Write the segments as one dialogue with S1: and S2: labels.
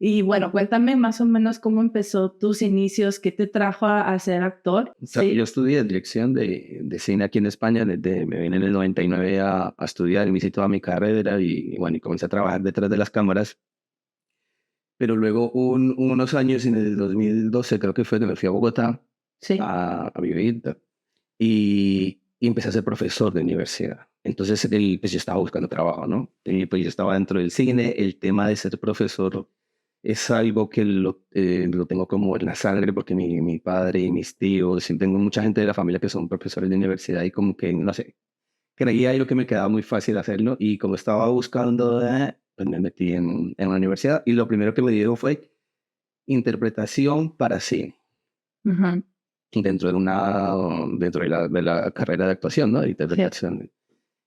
S1: Y bueno, cuéntame más o menos cómo empezó tus inicios, qué te trajo a ser actor.
S2: O sea, yo estudié dirección de cine aquí en España, me vine en el 99 a estudiar y me hice toda mi carrera y bueno, y comencé a trabajar detrás de las cámaras, pero luego unos años, en el 2012 creo que fue que me fui a Bogotá
S1: Sí.
S2: a vivir y empecé a ser profesor de universidad. Entonces, pues yo estaba buscando trabajo, ¿no? Y pues yo estaba dentro del cine, el tema de ser profesor es algo que lo tengo como en la sangre porque mi padre y mis tíos, y tengo mucha gente de la familia que son profesores de universidad y como que, no sé, creía yo que me quedaba muy fácil hacerlo y como estaba buscando, pues me metí en la universidad y lo primero que me dieron fue interpretación para cine
S1: Ujú.
S2: dentro de la carrera de actuación, ¿no? De
S1: Sí.
S2: interpretación.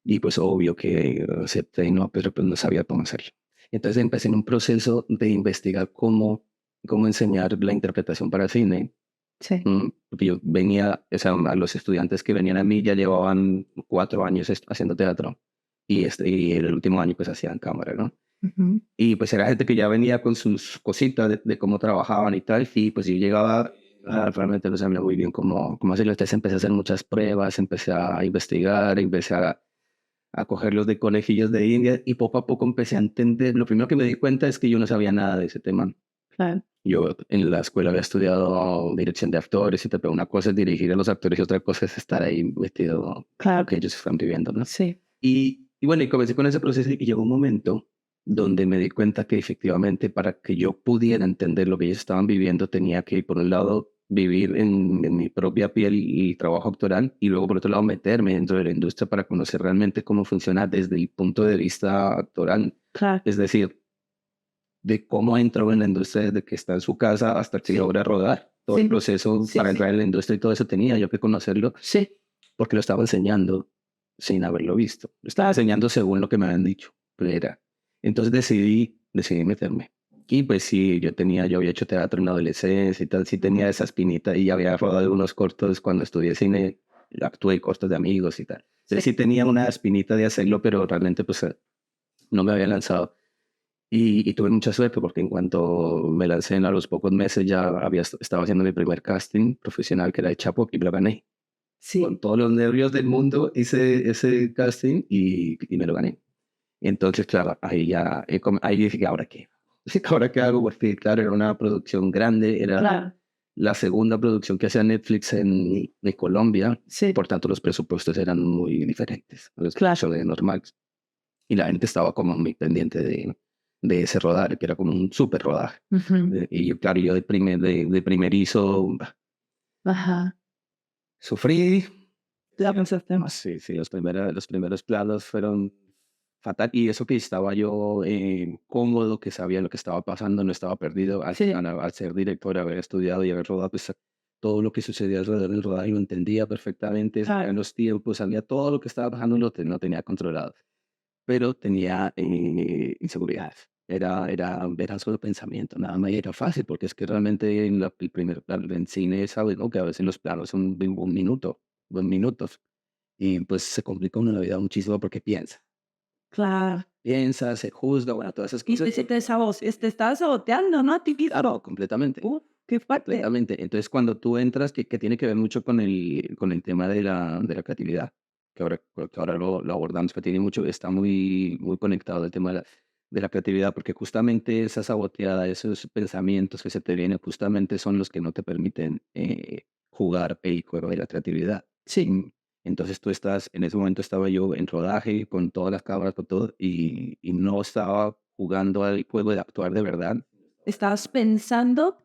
S2: Y pues obvio que acepté, ¿no? Pero pues no sabía cómo hacerlo. Entonces empecé en un proceso de investigar cómo enseñar la interpretación para cine.
S1: Sí.
S2: Porque yo venía, o sea, a los estudiantes que venían a mí ya llevaban 4 años haciendo teatro y el último año pues hacían cámara, ¿no?
S1: Ujú.
S2: Y pues era gente que ya venía con sus cositas de cómo trabajaban y tal, y pues yo llegaba, realmente no sabía muy bien cómo hacerlo. Entonces empecé a hacer muchas pruebas, empecé a investigar, empecé a cogerlos de conejillos de India y poco a poco empecé a entender. Lo primero que me di cuenta es que yo no sabía nada de ese tema.
S1: Claro.
S2: Yo en la escuela había estudiado dirección de actores y tal, pero una cosa es dirigir a los actores y otra cosa es estar ahí metido lo
S1: Claro.
S2: que ellos están viviendo, ¿no?
S1: Sí.
S2: Y bueno, y comencé con ese proceso y llegó un momento donde me di cuenta que efectivamente para que yo pudiera entender lo que ellos estaban viviendo tenía que, por un lado, vivir en mi propia piel y trabajo actoral y luego, por otro lado, meterme dentro de la industria para conocer realmente cómo funciona desde el punto de vista actoral.
S1: Claro.
S2: Es decir, de cómo entró en la industria desde que está en su casa hasta que
S1: Sí.
S2: logra rodar. Todo el
S1: Sí.
S2: proceso
S1: Sí.
S2: para
S1: Sí.
S2: entrar en la industria y todo eso tenía yo que conocerlo
S1: Sí.
S2: porque lo estaba enseñando sin haberlo visto. Lo estaba enseñando según lo que me habían dicho. Era. Entonces decidí meterme. Y pues sí, yo había hecho teatro en la adolescencia y tal, sí tenía esa espinita y ya había rodado algunos cortos cuando estudié cine, actué cortos de amigos y tal. Entonces
S1: Sí.
S2: sí tenía una espinita de hacerlo, pero realmente pues no me había lanzado. Y tuve mucha suerte porque en cuanto me lancé a los pocos meses ya estaba haciendo mi primer casting profesional que era de Chapo y lo gané. Con
S1: Sí.
S2: todos los nervios del mundo hice ese casting y me lo gané. Entonces, claro, ahí dije, ¿ahora qué? ¿Ahora qué hago? Porque, claro, era una producción grande, era
S1: Claro.
S2: la segunda producción que hacía Netflix de Colombia,
S1: Sí.
S2: por tanto los presupuestos eran muy diferentes a los
S1: Claro.
S2: de normales. Y la gente estaba como muy pendiente de ese rodaje, que era como un súper rodaje.
S1: Ujú.
S2: Y yo, claro, yo de primerizo
S1: Ajá.
S2: sufrí.
S1: Ya pensaste más.
S2: Sí, sí, los primeros planos fueron fatal. Y eso que estaba yo cómodo, que sabía lo que estaba pasando, no estaba perdido.
S1: Sí.
S2: Al ser director, haber estudiado y haber rodado, pues todo lo que sucedía alrededor del rodaje lo entendía perfectamente, sabía
S1: Claro.
S2: los tiempos, sabía todo lo que estaba pasando, lo tenía controlado. Pero tenía inseguridades. Era solo pensamiento, nada más y era fácil, porque es que realmente el primer plano en cine, sabes, ¿no? Que a veces los planos son de un minuto, 2 minutos. Y pues se complica uno la vida muchísimo porque
S1: Claro.
S2: piensa, se juzga, bueno, todas esas
S1: Y
S2: cosas.
S1: te estabas saboteando, ¿no? A ti mismo.
S2: Claro, completamente,
S1: Qué fuerte.
S2: completamente. Entonces, cuando tú entras, que tiene que ver mucho con el tema de la creatividad, que ahora lo abordamos, que tiene mucho, está muy, muy conectado el tema de la creatividad, porque justamente esa saboteada, esos pensamientos que se te vienen, justamente son los que no te permiten jugar el juego de la creatividad.
S1: Sí.
S2: Mm, Entonces en ese momento estaba yo en rodaje, con todas las cámaras, con todo, y no estaba jugando al juego de actuar de verdad.
S1: Estabas pensando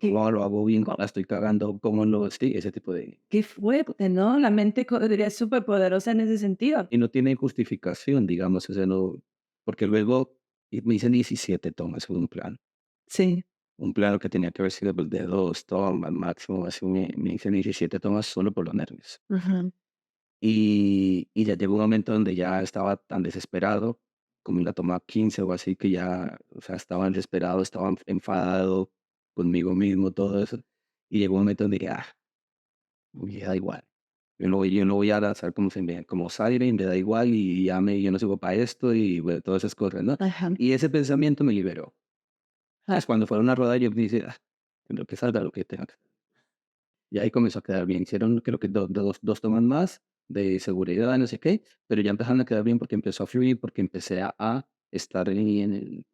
S2: ¿Cómo lo hago bien? ¿Cómo la estoy cagando? ¿Cómo lo sí, ese tipo de
S1: qué fuerte, ¿no? La mente es superpoderosa en ese sentido.
S2: y no tiene justificación, digamos, o sea, no porque luego me hice 17 tomas en
S1: Sí.
S2: un plano que tenía que haber sido, pues, de 2 tomas máximo, así me hice 17 tomas solo por los nervios.
S1: Ajá.
S2: Y ya llegó un momento donde ya estaba tan desesperado, como en la toma 15 o así, que ya, o sea, estaba desesperado, estaba enfadado conmigo mismo, todo eso, y llegó un momento donde dije: "Ah, me da igual". Yo no voy a lanzar como Siren, me da igual y yo no sirvo para esto y bueno, todas esas cosas, ¿no?
S1: Ajá.
S2: Y ese pensamiento me liberó. ¿Sabes? Cuando fueron a rodar, yo dije, "Ah, lo que salga, lo que tenga que". Y ahí comenzó a quedar bien. Hicieron, creo que dos tomas más de seguridad, no sé qué, pero ya empezaron a quedar bien porque empezó a fluir, porque empecé a estar ahí en el...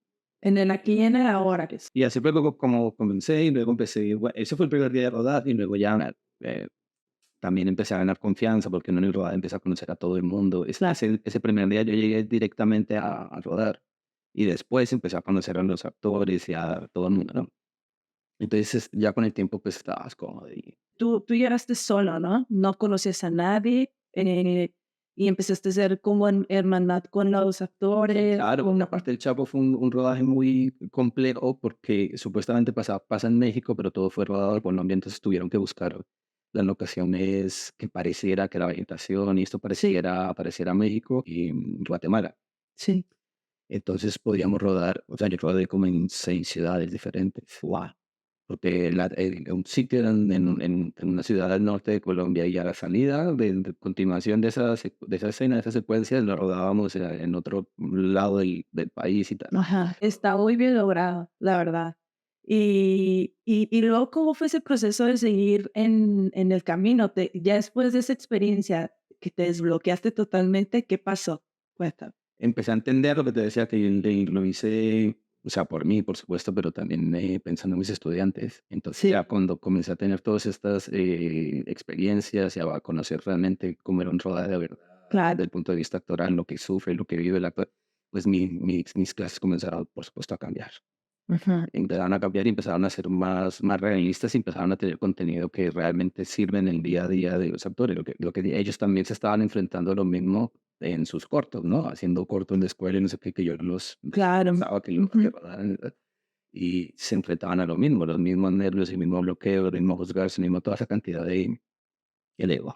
S1: En el aquí y en el ahora.
S2: Y así fue como comencé y luego empecé, ese fue el primer día de rodar y luego ya también empecé a ganar confianza porque uno en el rodar empieza a conocer a todo el mundo.
S1: Claro.
S2: Ese primer día yo llegué directamente a rodar y después empecé a conocer a los actores y a todo el mundo, ¿no? Entonces ya con el tiempo pues estabas cómodo y
S1: Tú llegaste solo, ¿no? No conocías a nadie, y empezaste a ser como hermandad con los actores,
S2: claro, la
S1: como
S2: parte del Chapo fue un rodaje muy complejo porque supuestamente pasa en México, pero todo fue rodado en Colombia, entonces tuvieron que buscar las locaciones que pareciera que la vegetación y esto
S1: sí,
S2: pareciera México y Guatemala.
S1: sí.
S2: Entonces podíamos rodar, o sea, yo rodé como en 6 ciudades diferentes. ¡Wow! Porque un sitio era en una ciudad al norte de Colombia y a la salida, de continuación de esa escena, de esa secuencia, la rodábamos en otro lado del país y tal.
S1: Ajá, está muy bien logrado, la verdad. Y luego, ¿cómo fue ese proceso de seguir en el camino? Ya después de esa experiencia que te desbloqueaste totalmente, ¿qué pasó? Cuéntame.
S2: Empecé a entender lo que te decía, que lo hice, o sea, por mí, por supuesto, pero también pensando en mis estudiantes. Entonces,
S1: Sí,
S2: ya cuando comencé a tener todas estas experiencias y a conocer realmente cómo era un rodaje de verdad, desde
S1: claro.
S2: el punto de vista actoral, lo que sufre, lo que vive el actor, pues mis clases comenzaron, por supuesto, a cambiar.
S1: Ujú.
S2: Empezaron a cambiar y empezaron a ser más realistas y empezaron a tener contenido que realmente sirve en el día a día de los actores. Lo que ellos también se estaban enfrentando a lo mismo en sus cortos, ¿no? Haciendo cortos en la escuela y no sé qué, que yo los
S1: Claro.
S2: pensaba que
S1: Ujú.
S2: rodaran, y se enfrentaban a lo mismo, los mismos nervios, el mismo bloqueo, el mismo juzgarse, el mismo toda esa cantidad de el ego.